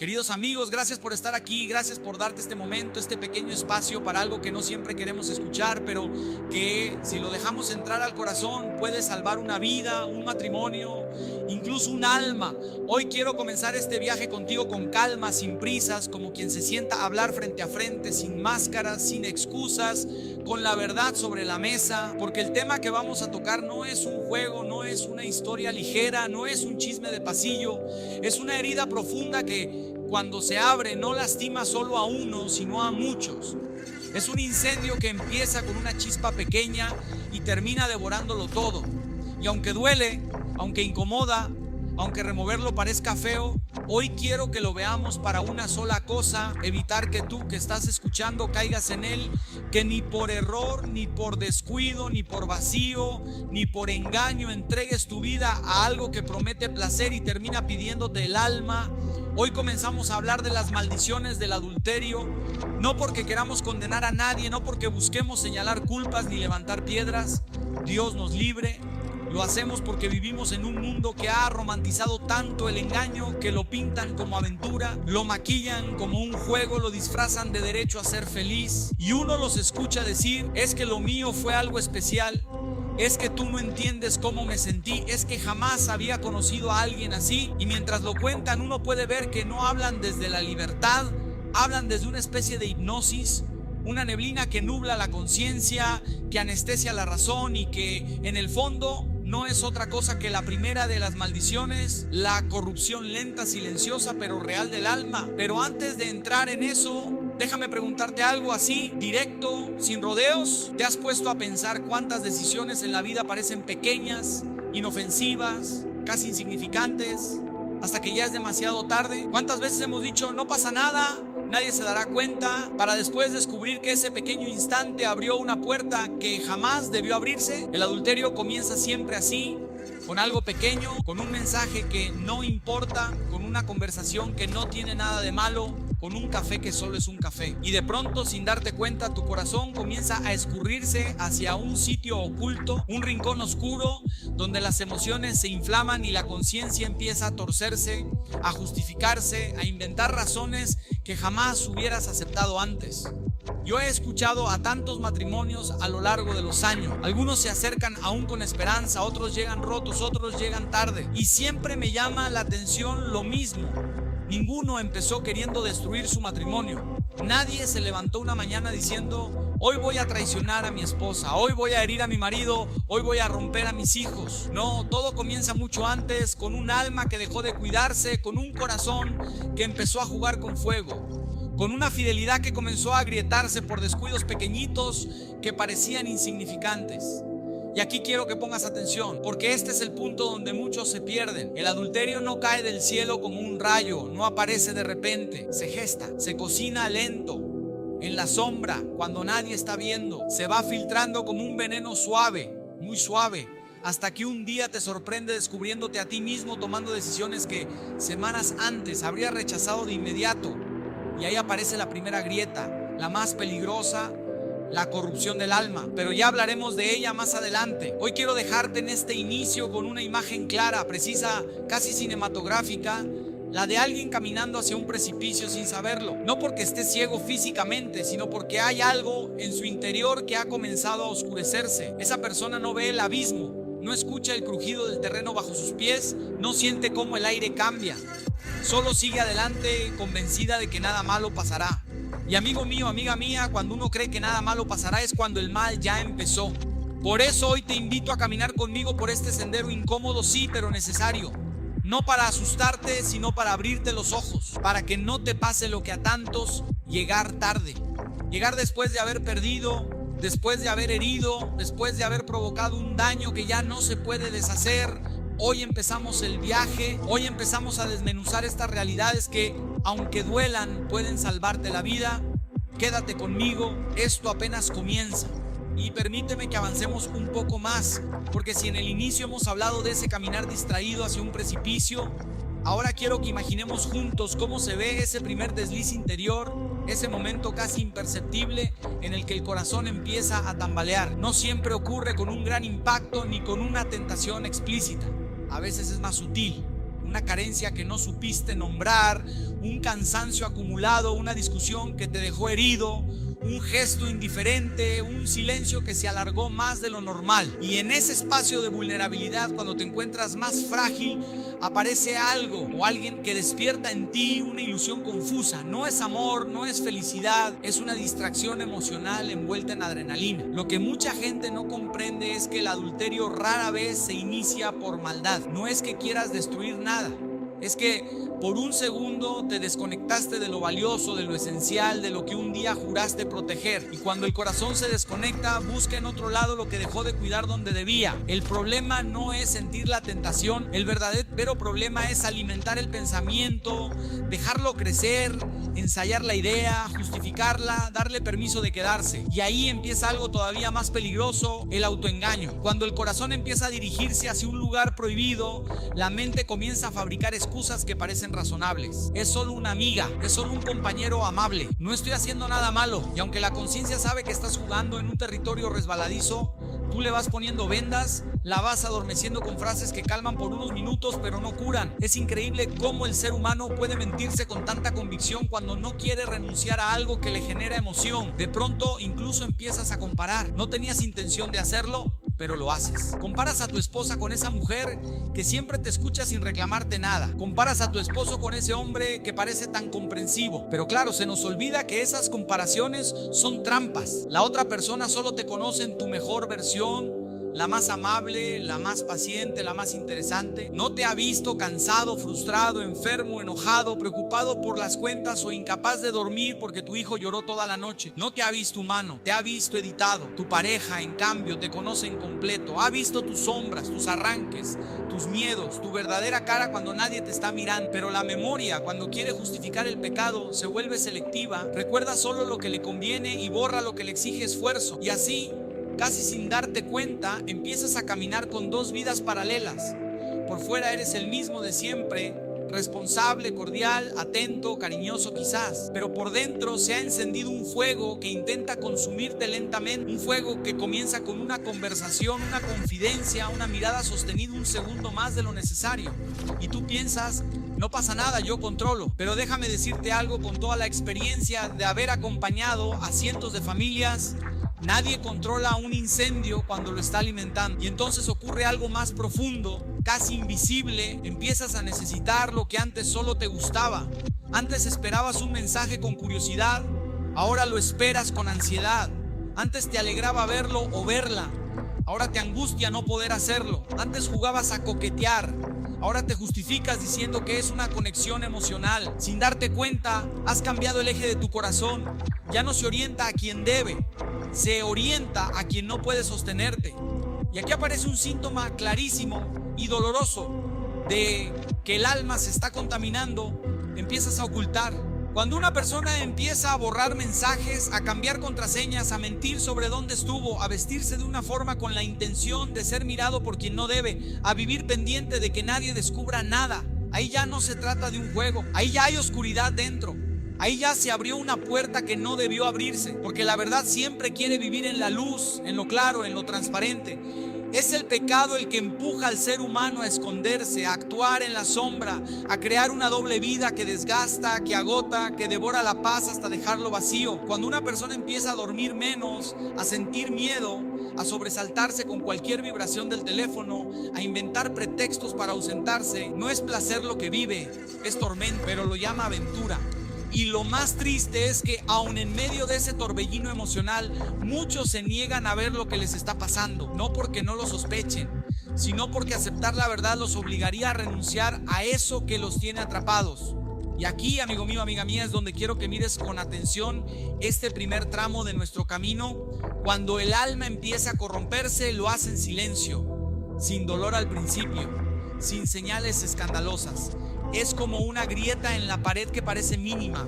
Queridos amigos, gracias por estar aquí, gracias por darte este momento, este pequeño espacio para algo que no siempre queremos escuchar, pero que si lo dejamos entrar al corazón puede salvar una vida, un matrimonio, incluso un alma. Hoy quiero comenzar este viaje contigo con calma, sin prisas, como quien se sienta a hablar frente a frente, sin máscaras, sin excusas, con la verdad sobre la mesa, porque el tema que vamos a tocar no es un juego, no es una historia ligera, no es un chisme de pasillo, es una herida profunda que cuando se abre no lastima solo a uno, sino a muchos. Es un incendio que empieza con una chispa pequeña y termina devorándolo todo. Y aunque duele, aunque incomoda, aunque removerlo parezca feo, hoy quiero que lo veamos para una sola cosa: evitar que tú que estás escuchando caigas en él, que ni por error, ni por descuido, ni por vacío, ni por engaño entregues tu vida a algo que promete placer y termina pidiéndote el alma. Hoy comenzamos a hablar de las maldiciones del adulterio, no porque queramos condenar a nadie, no porque busquemos señalar culpas ni levantar piedras. Dios nos libre. Lo hacemos porque vivimos en un mundo que ha romantizado tanto el engaño que lo pintan como aventura, lo maquillan como un juego, lo disfrazan de derecho a ser feliz. Y uno los escucha decir: es que lo mío fue algo especial, es que tú no entiendes cómo me sentí, es que jamás había conocido a alguien así. Y mientras lo cuentan, uno puede ver que no hablan desde la libertad, hablan desde una especie de hipnosis, una neblina que nubla la conciencia, que anestesia la razón y que en el fondo no es otra cosa que la primera de las maldiciones, la corrupción lenta, silenciosa, pero real del alma. Pero antes de entrar en eso, déjame preguntarte algo así, directo, sin rodeos. ¿Te has puesto a pensar cuántas decisiones en la vida parecen pequeñas, inofensivas, casi insignificantes, hasta que ya es demasiado tarde? ¿Cuántas veces hemos dicho no pasa nada, nadie se dará cuenta, para después descubrir que ese pequeño instante abrió una puerta que jamás debió abrirse? El adulterio comienza siempre así, con algo pequeño, con un mensaje que no importa, con una conversación que no tiene nada de malo, con un café que solo es un café. Y de pronto, sin darte cuenta, tu corazón comienza a escurrirse hacia un sitio oculto, un rincón oscuro, donde las emociones se inflaman y la conciencia empieza a torcerse, a justificarse, a inventar razones que jamás hubieras aceptado antes. Yo he escuchado a tantos matrimonios a lo largo de los años. Algunos se acercan aún con esperanza, otros llegan rotos, otros llegan tarde. Y siempre me llama la atención lo mismo. Ninguno empezó queriendo destruir su matrimonio. Nadie se levantó una mañana diciendo: hoy voy a traicionar a mi esposa, hoy voy a herir a mi marido, hoy voy a romper a mis hijos. No, todo comienza mucho antes, con un alma que dejó de cuidarse, con un corazón que empezó a jugar con fuego, con una fidelidad que comenzó a agrietarse por descuidos pequeñitos que parecían insignificantes. Y aquí quiero que pongas atención, porque este es el punto donde muchos se pierden. El adulterio no cae del cielo como un rayo, no aparece de repente, se gesta, se cocina lento, en la sombra, cuando nadie está viendo, se va filtrando como un veneno suave, muy suave, hasta que un día te sorprende descubriéndote a ti mismo tomando decisiones que semanas antes habrías rechazado de inmediato. Y ahí aparece la primera grieta, la más peligrosa, la corrupción del alma, pero ya hablaremos de ella más adelante. Hoy quiero dejarte en este inicio con una imagen clara, precisa, casi cinematográfica, la de alguien caminando hacia un precipicio sin saberlo, no porque esté ciego físicamente, sino porque hay algo en su interior que ha comenzado a oscurecerse. Esa persona no ve el abismo, no escucha el crujido del terreno bajo sus pies, no siente cómo el aire cambia, solo sigue adelante convencida de que nada malo pasará. Y amigo mío, amiga mía, cuando uno cree que nada malo pasará es cuando el mal ya empezó. Por eso hoy te invito a caminar conmigo por este sendero incómodo, sí, pero necesario. No para asustarte, sino para abrirte los ojos, para que no te pase lo que a tantos: llegar tarde. Llegar después de haber perdido, después de haber herido, después de haber provocado un daño que ya no se puede deshacer. Hoy empezamos el viaje, hoy empezamos a desmenuzar estas realidades que, aunque duelan, pueden salvarte la vida. Quédate conmigo, esto apenas comienza. Y permíteme que avancemos un poco más, porque si en el inicio hemos hablado de ese caminar distraído hacia un precipicio, ahora quiero que imaginemos juntos cómo se ve ese primer desliz interior, ese momento casi imperceptible en el que el corazón empieza a tambalear. No siempre ocurre con un gran impacto ni con una tentación explícita. A veces es más sutil, una carencia que no supiste nombrar, un cansancio acumulado, una discusión que te dejó herido, un gesto indiferente, un silencio que se alargó más de lo normal. Y en ese espacio de vulnerabilidad, cuando te encuentras más frágil, aparece algo o alguien que despierta en ti una ilusión confusa. No es amor, no es felicidad, es una distracción emocional envuelta en adrenalina. Lo que mucha gente no comprende es que el adulterio rara vez se inicia por maldad. No es que quieras destruir nada, es que por un segundo te desconectaste de lo valioso, de lo esencial, de lo que un día juraste proteger. Y cuando el corazón se desconecta, busca en otro lado lo que dejó de cuidar donde debía. El problema no es sentir la tentación, el verdadero problema es alimentar el pensamiento, dejarlo crecer, ensayar la idea, justificarla, darle permiso de quedarse. Y ahí empieza algo todavía más peligroso, el autoengaño. Cuando el corazón empieza a dirigirse hacia un lugar prohibido, la mente comienza a fabricar excusas que parecen razonables. Es solo una amiga, es solo un compañero amable, no estoy haciendo nada malo. Y aunque la conciencia sabe que estás jugando en un territorio resbaladizo, tú le vas poniendo vendas, la vas adormeciendo con frases que calman por unos minutos pero no curan. Es increíble cómo el ser humano puede mentirse con tanta convicción cuando no quiere renunciar a algo que le genera emoción. De pronto incluso empiezas a comparar. No tenías intención de hacerlo, pero lo haces. Comparas a tu esposa con esa mujer que siempre te escucha sin reclamarte nada. Comparas a tu esposo con ese hombre que parece tan comprensivo. Pero claro, se nos olvida que esas comparaciones son trampas. La otra persona solo te conoce en tu mejor versión, la más amable, la más paciente, la más interesante. No te ha visto cansado, frustrado, enfermo, enojado, preocupado por las cuentas o incapaz de dormir porque tu hijo lloró toda la noche. No te ha visto humano, te ha visto editado. Tu pareja, en cambio, te conoce en completo. Ha visto tus sombras, tus arranques, tus miedos, tu verdadera cara cuando nadie te está mirando. Pero la memoria, cuando quiere justificar el pecado, se vuelve selectiva. Recuerda solo lo que le conviene y borra lo que le exige esfuerzo. Y así, casi sin darte cuenta, empiezas a caminar con dos vidas paralelas. Por fuera eres el mismo de siempre, responsable, cordial, atento, cariñoso quizás, pero por dentro se ha encendido un fuego que intenta consumirte lentamente, un fuego que comienza con una conversación, una confidencia, una mirada sostenida un segundo más de lo necesario. Y tú piensas, no pasa nada, yo controlo. Pero déjame decirte algo con toda la experiencia de haber acompañado a cientos de familias. Nadie controla un incendio cuando lo está alimentando. Y entonces ocurre algo más profundo, casi invisible. Empiezas a necesitar lo que antes solo te gustaba. Antes esperabas un mensaje con curiosidad, ahora lo esperas con ansiedad. Antes te alegraba verlo o verla, ahora te angustia no poder hacerlo. Antes jugabas a coquetear, ahora te justificas diciendo que es una conexión emocional. Sin darte cuenta, has cambiado el eje de tu corazón. Ya no se orienta a quien debe, se orienta a quien no puede sostenerte. Y aquí aparece un síntoma clarísimo y doloroso de que el alma se está contaminando. Empiezas a ocultar. Cuando una persona empieza a borrar mensajes, a cambiar contraseñas, a mentir sobre dónde estuvo, a vestirse de una forma con la intención de ser mirado por quien no debe, a vivir pendiente de que nadie descubra nada, ahí ya no se trata de un juego, ahí ya hay oscuridad dentro. Ahí ya se abrió una puerta que no debió abrirse, porque la verdad siempre quiere vivir en la luz, en lo claro, en lo transparente. Es el pecado el que empuja al ser humano a esconderse, a actuar en la sombra, a crear una doble vida que desgasta, que agota, que devora la paz hasta dejarlo vacío. Cuando una persona empieza a dormir menos, a sentir miedo, a sobresaltarse con cualquier vibración del teléfono, a inventar pretextos para ausentarse, no es placer lo que vive, es tormento, pero lo llama aventura. Y lo más triste es que aun en medio de ese torbellino emocional, muchos se niegan a ver lo que les está pasando, no porque no lo sospechen, sino porque aceptar la verdad los obligaría a renunciar a eso que los tiene atrapados. Y aquí, amigo mío, amiga mía, es donde quiero que mires con atención este primer tramo de nuestro camino. Cuando el alma empieza a corromperse, lo hace en silencio, sin dolor al principio, sin señales escandalosas. Es como una grieta en la pared que parece mínima,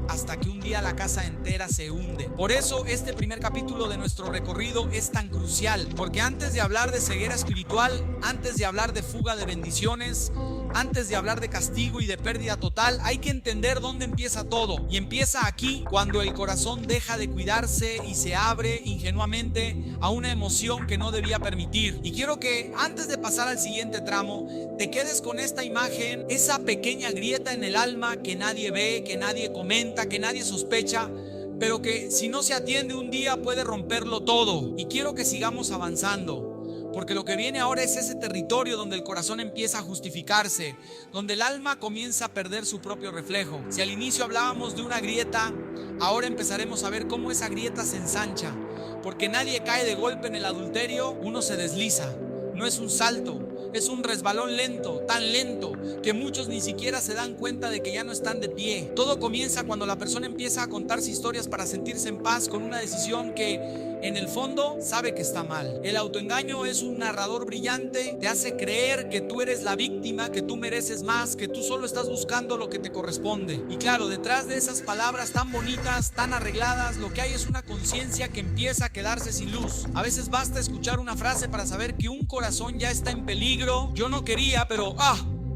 hasta que un día la casa entera se hunde. Por eso este primer capítulo de nuestro recorrido es tan crucial, porque antes de hablar de ceguera espiritual, antes de hablar de fuga de bendiciones, antes de hablar de castigo y de pérdida total, hay que entender dónde empieza todo. Y empieza aquí, cuando el corazón deja de cuidarse y se abre ingenuamente a una emoción que no debía permitir. Y quiero que antes de pasar al siguiente tramo, te quedes con esta imagen, esa pequeña grieta en el alma que nadie ve, que nadie comenta, que nadie sospecha, pero que si no se atiende un día puede romperlo todo. Y quiero que sigamos avanzando, porque lo que viene ahora es ese territorio donde el corazón empieza a justificarse, donde el alma comienza a perder su propio reflejo. Si al inicio hablábamos de una grieta, ahora empezaremos a ver cómo esa grieta se ensancha, porque nadie cae de golpe en el adulterio, uno se desliza, no es un salto. Es un resbalón lento, tan lento que muchos ni siquiera se dan cuenta de que ya no están de pie. Todo comienza cuando la persona empieza a contarse historias para sentirse en paz con una decisión que en el fondo sabe que está mal. El autoengaño es un narrador brillante, te hace creer que tú eres la víctima, que tú mereces más, que tú solo estás buscando lo que te corresponde. Y claro, detrás de esas palabras tan bonitas, tan arregladas, lo que hay es una conciencia que empieza a quedarse sin luz. A veces basta escuchar una frase para saber que un corazón ya está en peligro. Yo no quería, pero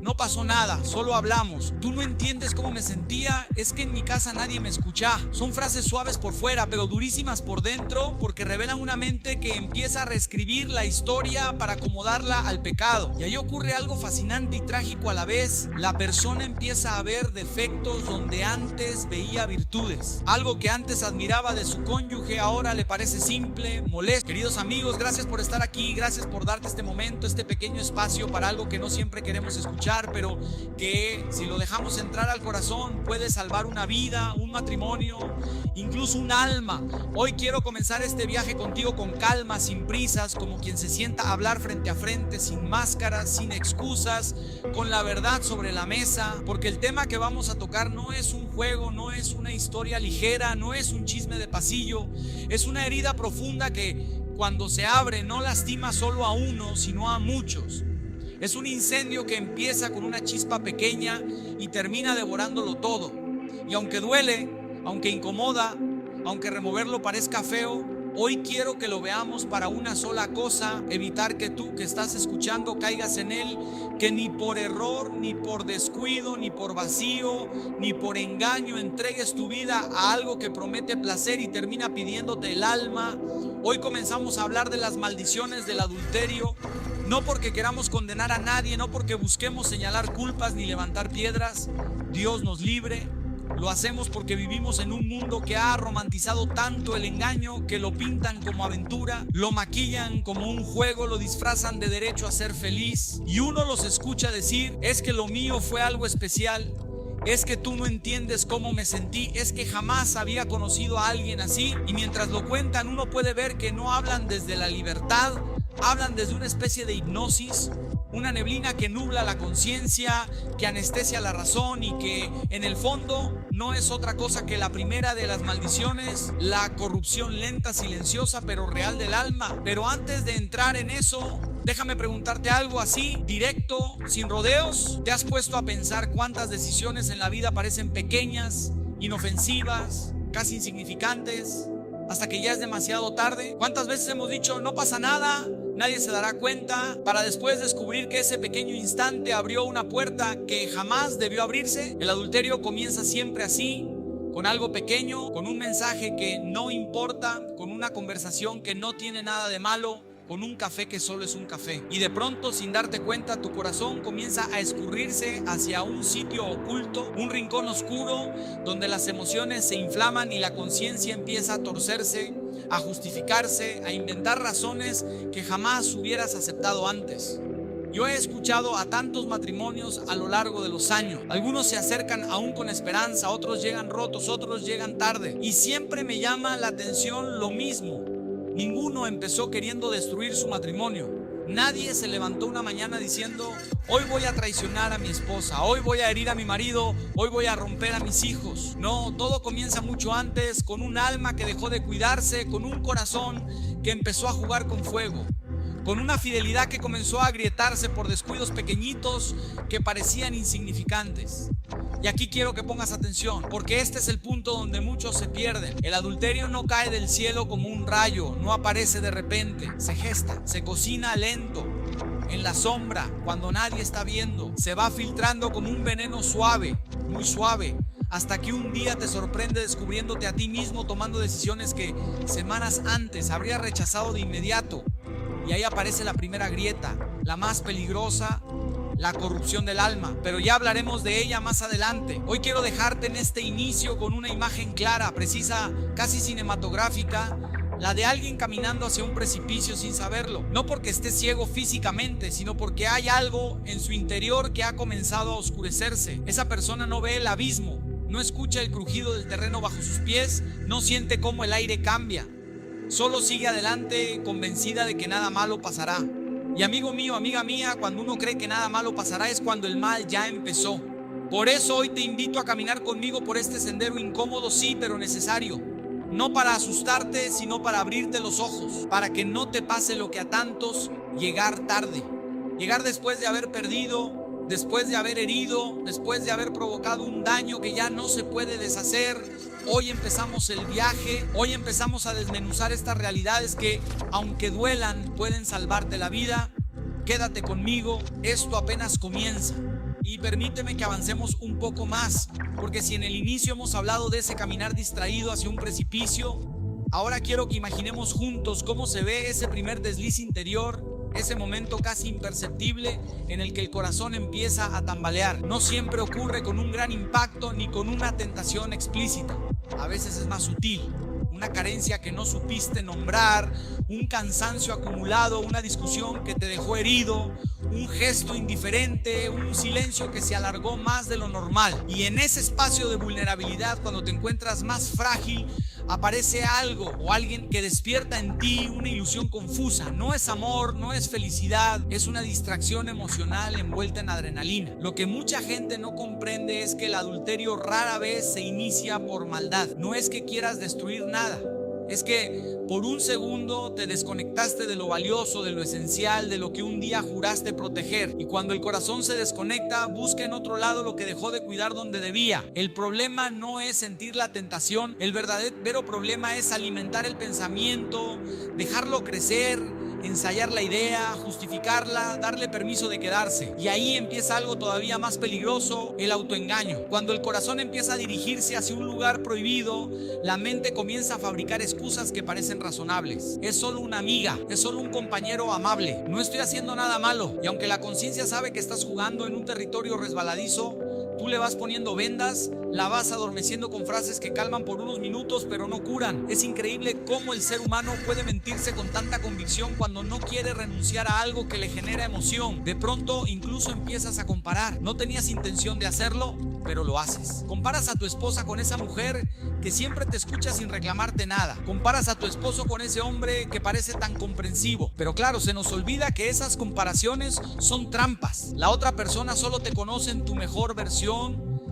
no pasó nada, solo hablamos. Tú no entiendes cómo me sentía, es que en mi casa nadie me escucha. Son frases suaves por fuera, pero durísimas por dentro, porque revelan una mente que empieza a reescribir la historia para acomodarla al pecado. Y ahí ocurre algo fascinante y trágico a la vez. La persona empieza a ver defectos donde antes veía virtudes. Algo que antes admiraba de su cónyuge ahora le parece simple, molesto. Queridos amigos, gracias por estar aquí, gracias por darte este momento, este pequeño espacio para algo que no siempre queremos escuchar, pero que si lo dejamos entrar al corazón puede salvar una vida, un matrimonio, incluso un alma. Hoy quiero comenzar este viaje contigo con calma, sin prisas, como quien se sienta a hablar frente a frente, sin máscaras, sin excusas, con la verdad sobre la mesa, porque el tema que vamos a tocar no es un juego, no es una historia ligera, no es un chisme de pasillo, es una herida profunda que cuando se abre no lastima solo a uno, sino a muchos. Es un incendio que empieza con una chispa pequeña y termina devorándolo todo. Y aunque duele, aunque incomoda, aunque removerlo parezca feo, hoy quiero que lo veamos para una sola cosa: evitar que tú que estás escuchando caigas en él, que ni por error, ni por descuido, ni por vacío, ni por engaño entregues tu vida a algo que promete placer y termina pidiéndote el alma. Hoy comenzamos a hablar de las maldiciones del adulterio. No porque queramos condenar a nadie, no porque busquemos señalar culpas ni levantar piedras. Dios nos libre. Lo hacemos porque vivimos en un mundo que ha romantizado tanto el engaño que lo pintan como aventura, lo maquillan como un juego, lo disfrazan de derecho a ser feliz. Y uno los escucha decir: es que lo mío fue algo especial, es que tú no entiendes cómo me sentí, es que jamás había conocido a alguien así. Y mientras lo cuentan, uno puede ver que no hablan desde la libertad, hablan desde una especie de hipnosis, una neblina que nubla la conciencia, que anestesia la razón y que en el fondo no es otra cosa que la primera de las maldiciones, la corrupción lenta, silenciosa, pero real del alma. Pero antes de entrar en eso, déjame preguntarte algo así, directo, sin rodeos. ¿Te has puesto a pensar cuántas decisiones en la vida parecen pequeñas, inofensivas, casi insignificantes, hasta que ya es demasiado tarde? ¿Cuántas veces hemos dicho no pasa nada, nadie se dará cuenta, para después descubrir que ese pequeño instante abrió una puerta que jamás debió abrirse? El adulterio comienza siempre así, con algo pequeño, con un mensaje que no importa, con una conversación que no tiene nada de malo, con un café que solo es un café. Y de pronto, sin darte cuenta, tu corazón comienza a escurrirse hacia un sitio oculto, un rincón oscuro, donde las emociones se inflaman y la conciencia empieza a torcerse, a justificarse, a inventar razones que jamás hubieras aceptado antes. Yo he escuchado a tantos matrimonios a lo largo de los años. Algunos se acercan aún con esperanza, otros llegan rotos, otros llegan tarde. Y siempre me llama la atención lo mismo. Ninguno empezó queriendo destruir su matrimonio. Nadie se levantó una mañana diciendo: hoy voy a traicionar a mi esposa, hoy voy a herir a mi marido, hoy voy a romper a mis hijos. No, todo comienza mucho antes, con un alma que dejó de cuidarse, con un corazón que empezó a jugar con fuego, con una fidelidad que comenzó a agrietarse por descuidos pequeñitos que parecían insignificantes. Y aquí quiero que pongas atención, porque este es el punto donde muchos se pierden. El adulterio no cae del cielo como un rayo, no aparece de repente, se gesta, se cocina lento, en la sombra, cuando nadie está viendo. Se va filtrando como un veneno suave, muy suave, hasta que un día te sorprende descubriéndote a ti mismo tomando decisiones que semanas antes habrías rechazado de inmediato. Y ahí aparece la primera grieta, la más peligrosa, la corrupción del alma, pero ya hablaremos de ella más adelante. Hoy quiero dejarte en este inicio con una imagen clara, precisa, casi cinematográfica, la de alguien caminando hacia un precipicio sin saberlo, no porque esté ciego físicamente, sino porque hay algo en su interior que ha comenzado a oscurecerse. Esa persona no ve el abismo, no escucha el crujido del terreno bajo sus pies, no siente cómo el aire cambia, solo sigue adelante convencida de que nada malo pasará. Y amigo mío, amiga mía, cuando uno cree que nada malo pasará es cuando el mal ya empezó. Por eso hoy te invito a caminar conmigo por este sendero incómodo, sí, pero necesario. No para asustarte, sino para abrirte los ojos, para que no te pase lo que a tantos: llegar tarde. Llegar después de haber perdido, después de haber herido, después de haber provocado un daño que ya no se puede deshacer. Hoy empezamos el viaje, hoy empezamos a desmenuzar estas realidades que, aunque duelan, pueden salvarte la vida. Quédate conmigo, esto apenas comienza. Y permíteme que avancemos un poco más, porque si en el inicio hemos hablado de ese caminar distraído hacia un precipicio, ahora quiero que imaginemos juntos cómo se ve ese primer desliz interior, ese momento casi imperceptible en el que el corazón empieza a tambalear. No siempre ocurre con un gran impacto ni con una tentación explícita. A veces es más sutil, una carencia que no supiste nombrar, un cansancio acumulado, una discusión que te dejó herido, un gesto indiferente, un silencio que se alargó más de lo normal. Y en ese espacio de vulnerabilidad, cuando te encuentras más frágil, aparece algo o alguien que despierta en ti una ilusión confusa. No es amor, no es felicidad, es una distracción emocional envuelta en adrenalina. Lo que mucha gente no comprende es que el adulterio rara vez se inicia por maldad. No es que quieras destruir nada, es que por un segundo te desconectaste de lo valioso, de lo esencial, de lo que un día juraste proteger. Y cuando el corazón se desconecta, busca en otro lado lo que dejó de cuidar donde debía. El problema no es sentir la tentación, el verdadero problema es alimentar el pensamiento, dejarlo crecer, ensayar la idea, justificarla, darle permiso de quedarse. Y ahí empieza algo todavía más peligroso: el autoengaño. Cuando el corazón empieza a dirigirse hacia un lugar prohibido, la mente comienza a fabricar excusas que parecen razonables. Es solo una amiga, es solo un compañero amable, no estoy haciendo nada malo. Y aunque la conciencia sabe que estás jugando en un territorio resbaladizo, tú le vas poniendo vendas, la vas adormeciendo con frases que calman por unos minutos pero no curan. Es increíble cómo el ser humano puede mentirse con tanta convicción cuando no quiere renunciar a algo que le genera emoción. De pronto incluso empiezas a comparar. No tenías intención de hacerlo, pero lo haces. Comparas a tu esposa con esa mujer que siempre te escucha sin reclamarte nada. Comparas a tu esposo con ese hombre que parece tan comprensivo. Pero claro, se nos olvida que esas comparaciones son trampas. La otra persona solo te conoce en tu mejor versión,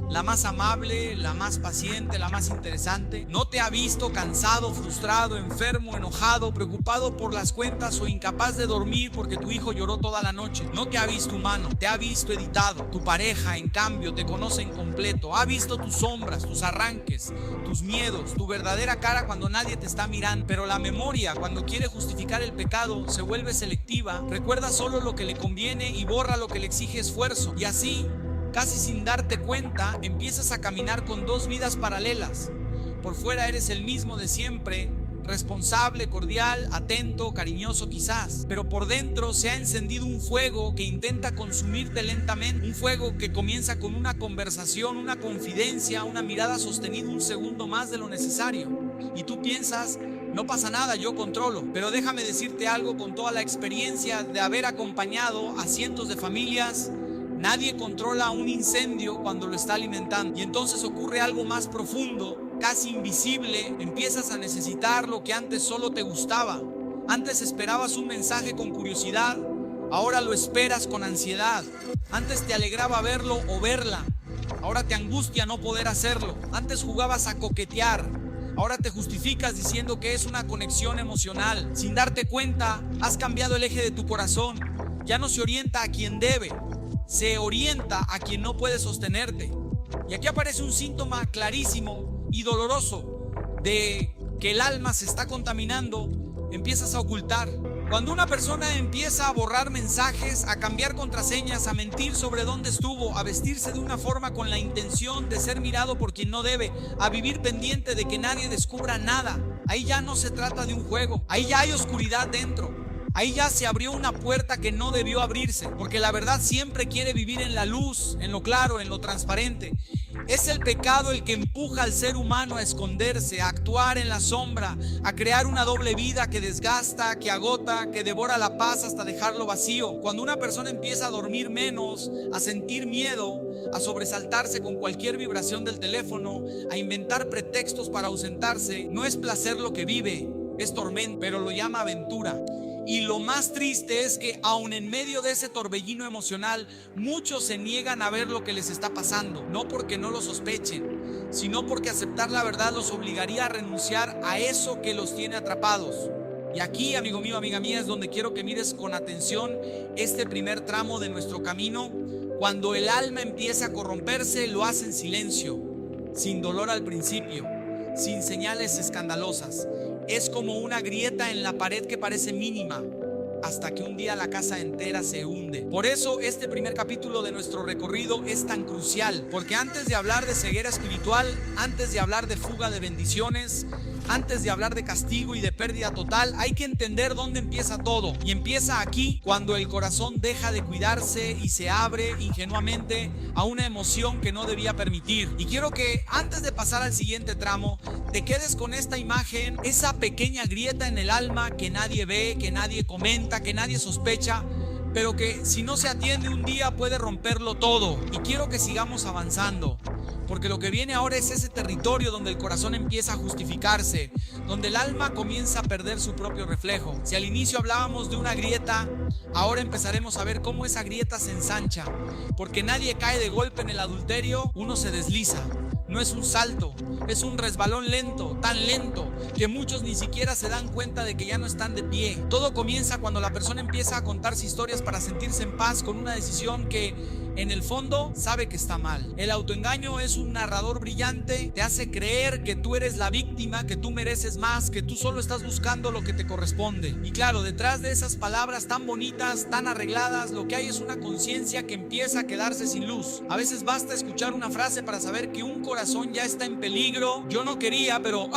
la más amable, la más paciente, la más interesante. No te ha visto cansado, frustrado, enfermo, enojado, preocupado por las cuentas o incapaz de dormir porque tu hijo lloró toda la noche. No te ha visto humano, te ha visto editado. Tu pareja, en cambio, te conoce en completo. Ha visto tus sombras, tus arranques, tus miedos, tu verdadera cara cuando nadie te está mirando. Pero la memoria, cuando quiere justificar el pecado, se vuelve selectiva. Recuerda solo lo que le conviene y borra lo que le exige esfuerzo. Y así, casi sin darte cuenta, empiezas a caminar con dos vidas paralelas. Por fuera eres el mismo de siempre, responsable, cordial, atento, cariñoso quizás, pero por dentro se ha encendido un fuego que intenta consumirte lentamente, un fuego que comienza con una conversación, una confidencia, una mirada sostenida un segundo más de lo necesario. Y tú piensas: no pasa nada, yo controlo. Pero déjame decirte algo con toda la experiencia de haber acompañado a cientos de familias: nadie controla un incendio cuando lo está alimentando. Y entonces ocurre algo más profundo, casi invisible. Empiezas a necesitar lo que antes solo te gustaba. Antes esperabas un mensaje con curiosidad, ahora lo esperas con ansiedad. Antes te alegraba verlo o verla, ahora te angustia no poder hacerlo. Antes jugabas a coquetear, ahora te justificas diciendo que es una conexión emocional. Sin darte cuenta, has cambiado el eje de tu corazón. Ya no se orienta a quien debe, se orienta a quien no puede sostenerte. Y aquí aparece un síntoma clarísimo y doloroso de que el alma se está contaminando. Empiezas a ocultar. Cuando una persona empieza a borrar mensajes, a cambiar contraseñas, a mentir sobre dónde estuvo, a vestirse de una forma con la intención de ser mirado por quien no debe, a vivir pendiente de que nadie descubra nada, ahí ya no se trata de un juego, ahí ya hay oscuridad dentro. Ahí ya se abrió una puerta que no debió abrirse, porque la verdad siempre quiere vivir en la luz, en lo claro, en lo transparente. Es el pecado el que empuja al ser humano a esconderse, a actuar en la sombra, a crear una doble vida que desgasta, que agota, que devora la paz hasta dejarlo vacío. Cuando una persona empieza a dormir menos, a sentir miedo, a sobresaltarse con cualquier vibración del teléfono, a inventar pretextos para ausentarse, no es placer lo que vive, es tormento, pero lo llama aventura. Y lo más triste es que aun en medio de ese torbellino emocional, muchos se niegan a ver lo que les está pasando, no porque no lo sospechen, sino porque aceptar la verdad los obligaría a renunciar a eso que los tiene atrapados. Y aquí, amigo mío, amiga mía, es donde quiero que mires con atención este primer tramo de nuestro camino. Cuando el alma empieza a corromperse, lo hace en silencio, sin dolor al principio, sin señales escandalosas. Es como una grieta en la pared que parece mínima, hasta que un día la casa entera se hunde. Por eso este primer capítulo de nuestro recorrido es tan crucial, porque antes de hablar de ceguera espiritual, antes de hablar de fuga de bendiciones, antes de hablar de castigo y de pérdida total, hay que entender dónde empieza todo. Y empieza aquí, cuando el corazón deja de cuidarse y se abre ingenuamente a una emoción que no debía permitir. Y quiero que antes de pasar al siguiente tramo, te quedes con esta imagen, esa pequeña grieta en el alma que nadie ve, que nadie comenta, que nadie sospecha, pero que si no se atiende un día puede romperlo todo. Y quiero que sigamos avanzando, porque lo que viene ahora es ese territorio donde el corazón empieza a justificarse, donde el alma comienza a perder su propio reflejo. Si al inicio hablábamos de una grieta, ahora empezaremos a ver cómo esa grieta se ensancha, porque nadie cae de golpe en el adulterio, uno se desliza. No es un salto, es un resbalón lento, tan lento que muchos ni siquiera se dan cuenta de que ya no están de pie. Todo comienza cuando la persona empieza a contarse historias para sentirse en paz con una decisión que en el fondo sabe que está mal. El autoengaño es un narrador brillante, te hace creer que tú eres la víctima, que tú mereces más, que tú solo estás buscando lo que te corresponde. Y claro, detrás de esas palabras tan bonitas, tan arregladas, lo que hay es una conciencia que empieza a quedarse sin luz. A veces basta escuchar una frase para saber que un corazón ya está en peligro. Yo no quería, pero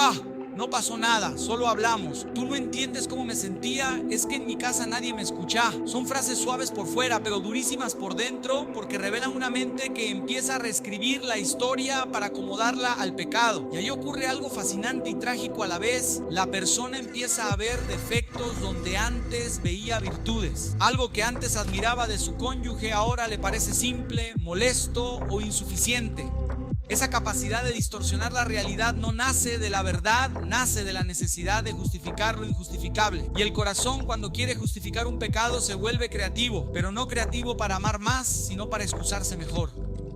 no pasó nada, solo hablamos. Tú no entiendes cómo me sentía, es que en mi casa nadie me escucha. Son frases suaves por fuera, pero durísimas por dentro, porque revelan una mente que empieza a reescribir la historia para acomodarla al pecado. Y ahí ocurre algo fascinante y trágico a la vez. La persona empieza a ver defectos donde antes veía virtudes. Algo que antes admiraba de su cónyuge ahora le parece simple, molesto o insuficiente. Esa capacidad de distorsionar la realidad no nace de la verdad, nace de la necesidad de justificar lo injustificable. Y el corazón, cuando quiere justificar un pecado, se vuelve creativo, pero no creativo para amar más, sino para excusarse mejor.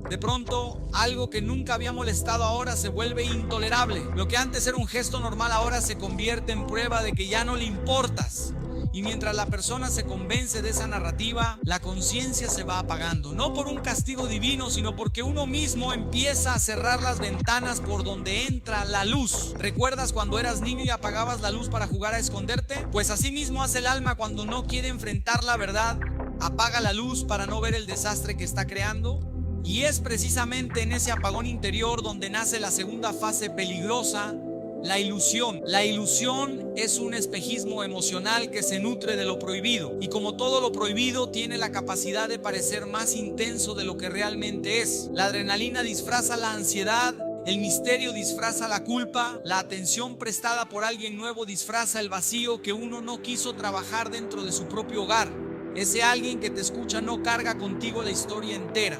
De pronto, algo que nunca había molestado ahora se vuelve intolerable. Lo que antes era un gesto normal ahora se convierte en prueba de que ya no le importas. Y mientras la persona se convence de esa narrativa, la conciencia se va apagando. No por un castigo divino, sino porque uno mismo empieza a cerrar las ventanas por donde entra la luz. ¿Recuerdas cuando eras niño y apagabas la luz para jugar a esconderte? Pues así mismo hace el alma cuando no quiere enfrentar la verdad. Apaga la luz para no ver el desastre que está creando. Y es precisamente en ese apagón interior donde nace la segunda fase peligrosa, la ilusión. La ilusión es un espejismo emocional que se nutre de lo prohibido. Y como todo lo prohibido, tiene la capacidad de parecer más intenso de lo que realmente es. La adrenalina disfraza la ansiedad, el misterio disfraza la culpa, la atención prestada por alguien nuevo disfraza el vacío que uno no quiso trabajar dentro de su propio hogar. Ese alguien que te escucha no carga contigo la historia entera.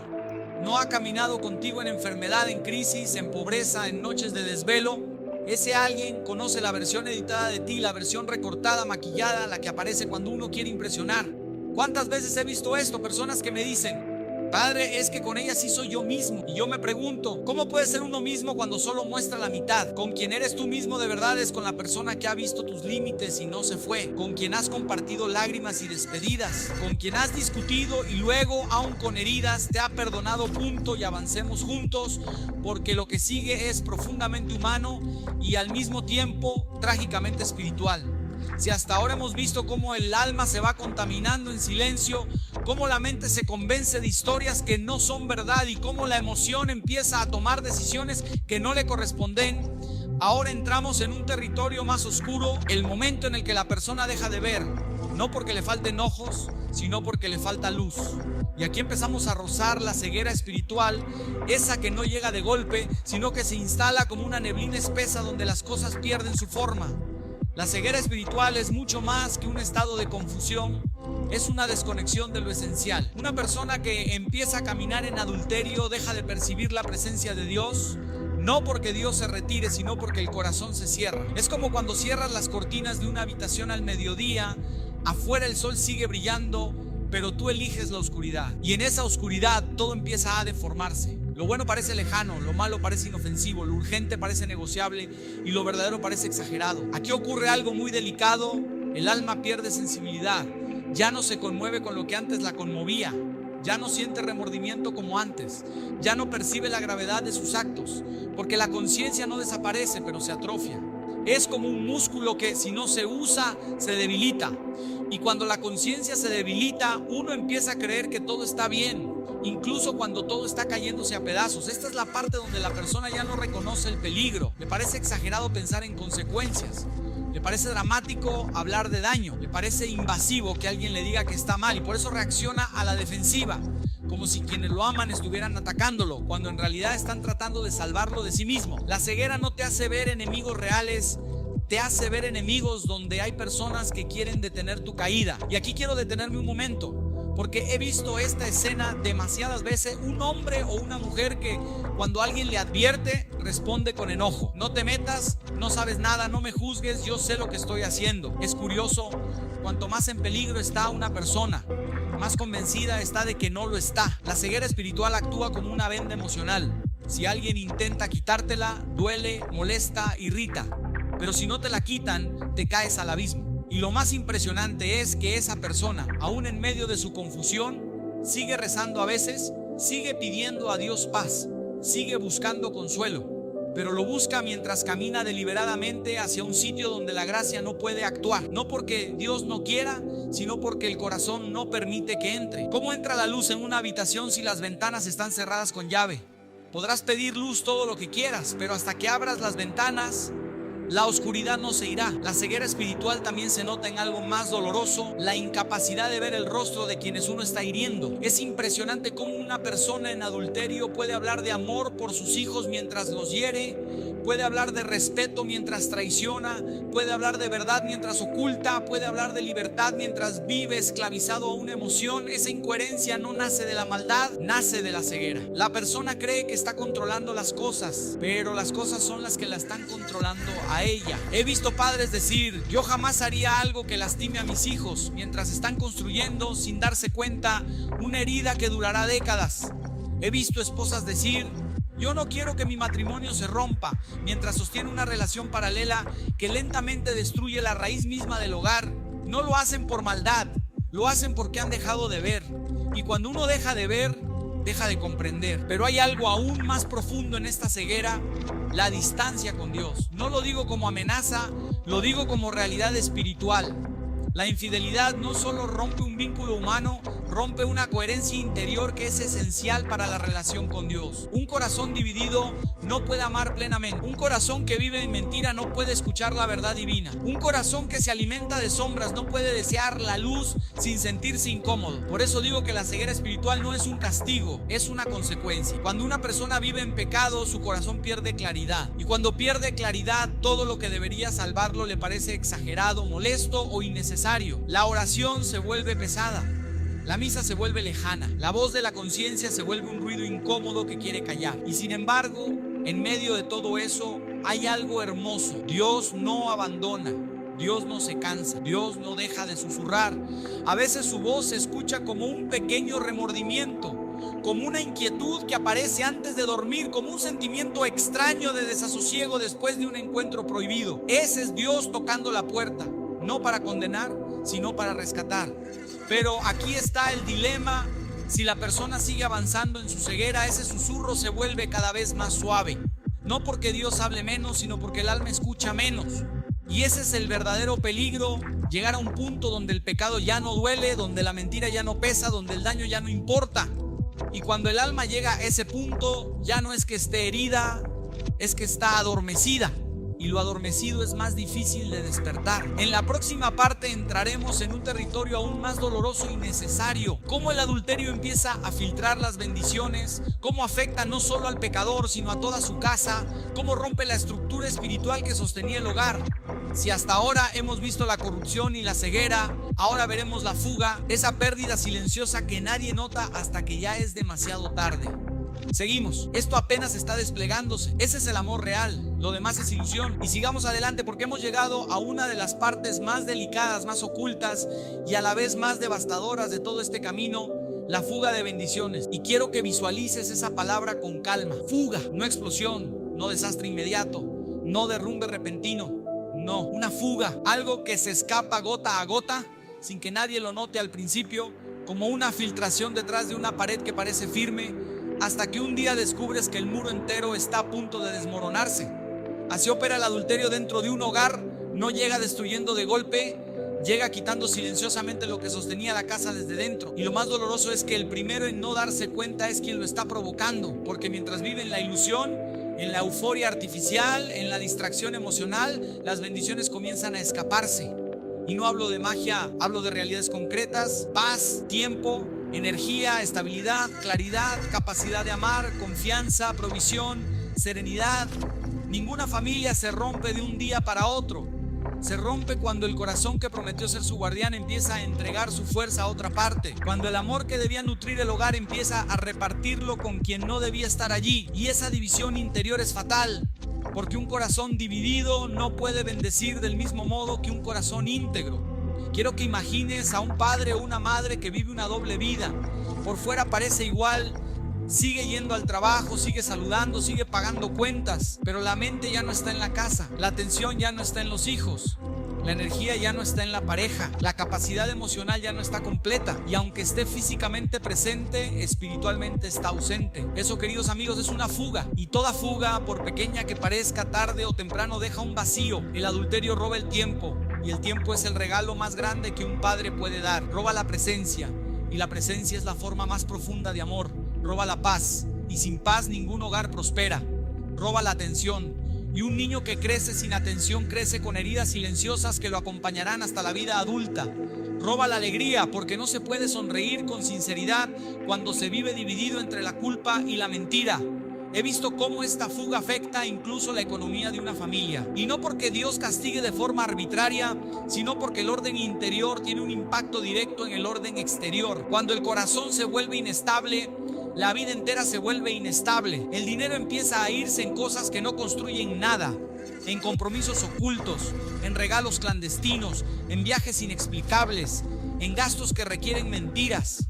No ha caminado contigo en enfermedad, en crisis, en pobreza, en noches de desvelo. Ese alguien conoce la versión editada de ti, la versión recortada, maquillada, la que aparece cuando uno quiere impresionar. ¿Cuántas veces he visto esto? Personas que me dicen: Padre, es que con ella sí soy yo mismo. Y yo me pregunto, ¿cómo puede ser uno mismo cuando solo muestra la mitad? Con quien eres tú mismo de verdad es con la persona que ha visto tus límites y no se fue, con quien has compartido lágrimas y despedidas, con quien has discutido y luego, aun con heridas, te ha perdonado, punto, y avancemos juntos, porque lo que sigue es profundamente humano y al mismo tiempo trágicamente espiritual. Si hasta ahora hemos visto cómo el alma se va contaminando en silencio, cómo la mente se convence de historias que no son verdad y cómo la emoción empieza a tomar decisiones que no le corresponden, ahora entramos en un territorio más oscuro, el momento en el que la persona deja de ver, no porque le falten ojos, sino porque le falta luz. Y aquí empezamos a rozar la ceguera espiritual, esa que no llega de golpe, sino que se instala como una neblina espesa donde las cosas pierden su forma. La ceguera espiritual es mucho más que un estado de confusión, es una desconexión de lo esencial. Una persona que empieza a caminar en adulterio deja de percibir la presencia de Dios, no porque Dios se retire, sino porque el corazón se cierra. Es como cuando cierras las cortinas de una habitación al mediodía, afuera el sol sigue brillando, pero tú eliges la oscuridad. Y en esa oscuridad todo empieza a deformarse. Lo bueno parece lejano, lo malo parece inofensivo, lo urgente parece negociable y lo verdadero parece exagerado. Aquí ocurre algo muy delicado, el alma pierde sensibilidad, ya no se conmueve con lo que antes la conmovía, ya no siente remordimiento como antes, ya no percibe la gravedad de sus actos, porque la conciencia no desaparece, pero se atrofia. Es como un músculo que si no se usa, se debilita. Y cuando la conciencia se debilita, uno empieza a creer que todo está bien, incluso cuando todo está cayéndose a pedazos. Esta es la parte donde la persona ya no reconoce el peligro. Le parece exagerado pensar en consecuencias. Le parece dramático hablar de daño. Le parece invasivo que alguien le diga que está mal y por eso reacciona a la defensiva, como si quienes lo aman estuvieran atacándolo, cuando en realidad están tratando de salvarlo de sí mismo. La ceguera no te hace ver enemigos reales, te hace ver enemigos donde hay personas que quieren detener tu caída. Y aquí quiero detenerme un momento, porque he visto esta escena demasiadas veces. Un hombre o una mujer que cuando alguien le advierte, responde con enojo. No te metas, no sabes nada, no me juzgues, yo sé lo que estoy haciendo. Es curioso, cuanto más en peligro está una persona, más convencida está de que no lo está. La ceguera espiritual actúa como una venda emocional. Si alguien intenta quitártela, duele, molesta, irrita. Pero si no te la quitan, te caes al abismo. Y lo más impresionante es que esa persona, aún en medio de su confusión, sigue rezando a veces, sigue pidiendo a Dios paz, sigue buscando consuelo, pero lo busca mientras camina deliberadamente hacia un sitio donde la gracia no puede actuar. No porque Dios no quiera, sino porque el corazón no permite que entre. ¿Cómo entra la luz en una habitación si las ventanas están cerradas con llave? Podrás pedir luz todo lo que quieras, pero hasta que abras las ventanas, la oscuridad no se irá. La ceguera espiritual también se nota en algo más doloroso, la incapacidad de ver el rostro de quienes uno está hiriendo. Es impresionante cómo una persona en adulterio puede hablar de amor por sus hijos mientras los hiere, puede hablar de respeto mientras traiciona, puede hablar de verdad mientras oculta, puede hablar de libertad mientras vive esclavizado a una emoción. Esa incoherencia no nace de la maldad, nace de la ceguera. La persona cree que está controlando las cosas, pero las cosas son las que la están controlando a ella. He visto padres decir: yo jamás haría algo que lastime a mis hijos, mientras están construyendo, sin darse cuenta, una herida que durará décadas. He visto esposas decir: yo no quiero que mi matrimonio se rompa, mientras sostiene una relación paralela que lentamente destruye la raíz misma del hogar. No lo hacen por maldad, lo hacen porque han dejado de ver. Y cuando uno deja de ver, deja de comprender. Pero hay algo aún más profundo en esta ceguera: la distancia con Dios. No lo digo como amenaza, lo digo como realidad espiritual. La infidelidad no solo rompe un vínculo humano, rompe una coherencia interior que es esencial para la relación con Dios. Un corazón dividido no puede amar plenamente. Un corazón que vive en mentira no puede escuchar la verdad divina. Un corazón que se alimenta de sombras no puede desear la luz sin sentirse incómodo. Por eso digo que la ceguera espiritual no es un castigo, es una consecuencia. Cuando una persona vive en pecado, su corazón pierde claridad. Y cuando pierde claridad, todo lo que debería salvarlo le parece exagerado, molesto o innecesario. La oración se vuelve pesada. La misa se vuelve lejana. La voz de la conciencia se vuelve un ruido incómodo que quiere callar. Y sin embargo, en medio de todo eso, hay algo hermoso. Dios no abandona. Dios no se cansa. Dios no deja de susurrar. A veces su voz se escucha como un pequeño remordimiento, como una inquietud que aparece antes de dormir, como un sentimiento extraño de desasosiego después de un encuentro prohibido. Ese es Dios tocando la puerta, no para condenar, sino para rescatar. Pero aquí está el dilema. Si la persona sigue avanzando en su ceguera, ese susurro se vuelve cada vez más suave. No porque Dios hable menos, sino porque el alma escucha menos. Y ese es el verdadero peligro, llegar a un punto donde el pecado ya no duele, donde la mentira ya no pesa, donde el daño ya no importa. Y cuando el alma llega a ese punto, ya no es que esté herida, es que está adormecida. Y lo adormecido es más difícil de despertar. En la próxima parte entraremos en un territorio aún más doloroso y necesario. Cómo el adulterio empieza a filtrar las bendiciones, cómo afecta no solo al pecador, sino a toda su casa, cómo rompe la estructura espiritual que sostenía el hogar. Si hasta ahora hemos visto la corrupción y la ceguera, ahora veremos la fuga, esa pérdida silenciosa que nadie nota hasta que ya es demasiado tarde. Seguimos, esto apenas está desplegándose. Ese es el amor real, lo demás es ilusión. Y sigamos adelante porque hemos llegado a una de las partes más delicadas, más ocultas y a la vez más devastadoras de todo este camino, la fuga de bendiciones. Y quiero que visualices esa palabra con calma. Fuga, no explosión, no desastre inmediato, no derrumbe repentino. No, una fuga, algo que se escapa gota a gota, sin que nadie lo note al principio, como una filtración detrás de una pared que parece firme, hasta que un día descubres que el muro entero está a punto de desmoronarse. Así opera el adulterio dentro de un hogar, no llega destruyendo de golpe, llega quitando silenciosamente lo que sostenía la casa desde dentro. Y lo más doloroso es que el primero en no darse cuenta es quien lo está provocando, porque mientras vive en la ilusión, en la euforia artificial, en la distracción emocional, las bendiciones comienzan a escaparse. Y no hablo de magia, hablo de realidades concretas: paz, tiempo, energía, estabilidad, claridad, capacidad de amar, confianza, provisión, serenidad. Ninguna familia se rompe de un día para otro. Se rompe cuando el corazón que prometió ser su guardián empieza a entregar su fuerza a otra parte. Cuando el amor que debía nutrir el hogar empieza a repartirlo con quien no debía estar allí. Y esa división interior es fatal, porque un corazón dividido no puede bendecir del mismo modo que un corazón íntegro. Quiero que imagines a un padre o una madre que vive una doble vida. Por fuera parece igual, sigue yendo al trabajo, sigue saludando, sigue pagando cuentas, pero la mente ya no está en la casa, la atención ya no está en los hijos, la energía ya no está en la pareja, la capacidad emocional ya no está completa, y aunque esté físicamente presente, espiritualmente está ausente. Eso, queridos amigos, es una fuga, y toda fuga, por pequeña que parezca, tarde o temprano deja un vacío. El adulterio roba el tiempo, y el tiempo es el regalo más grande que un padre puede dar. Roba la presencia, y la presencia es la forma más profunda de amor. Roba la paz, y sin paz ningún hogar prospera. Roba la atención, y un niño que crece sin atención crece con heridas silenciosas que lo acompañarán hasta la vida adulta. Roba la alegría, porque no se puede sonreír con sinceridad cuando se vive dividido entre la culpa y la mentira. He visto cómo esta fuga afecta incluso la economía de una familia. Y no porque Dios castigue de forma arbitraria, sino porque el orden interior tiene un impacto directo en el orden exterior. Cuando el corazón se vuelve inestable, la vida entera se vuelve inestable. El dinero empieza a irse en cosas que no construyen nada, en compromisos ocultos, en regalos clandestinos, en viajes inexplicables, en gastos que requieren mentiras.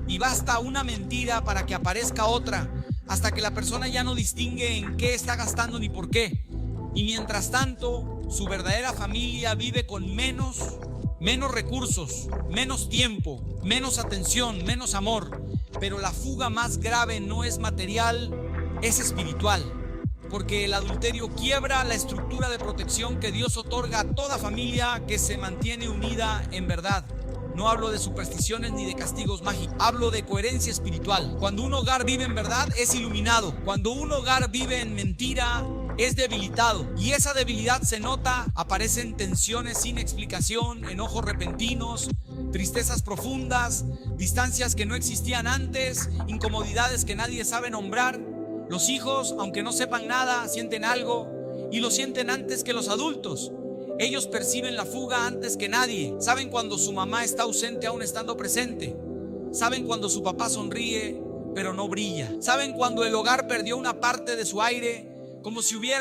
Y basta una mentira para que aparezca otra, hasta que la persona ya no distingue en qué está gastando ni por qué. Y mientras tanto, su verdadera familia vive con menos recursos, menos tiempo, menos atención, menos amor. Pero la fuga más grave no es material, es espiritual. Porque el adulterio quiebra la estructura de protección que Dios otorga a toda familia que se mantiene unida en verdad. No hablo de supersticiones ni de castigos mágicos, hablo de coherencia espiritual. Cuando un hogar vive en verdad, es iluminado. Cuando un hogar vive en mentira, es debilitado. Y esa debilidad se nota, aparecen tensiones sin explicación, enojos repentinos, tristezas profundas, distancias que no existían antes, incomodidades que nadie sabe nombrar. Los hijos, aunque no sepan nada, sienten algo, y lo sienten antes que los adultos. Ellos perciben la fuga antes que nadie. Saben cuando su mamá está ausente aún estando presente. Saben cuando su papá sonríe pero no brilla. Saben cuando el hogar perdió una parte de su aire, como si hubiera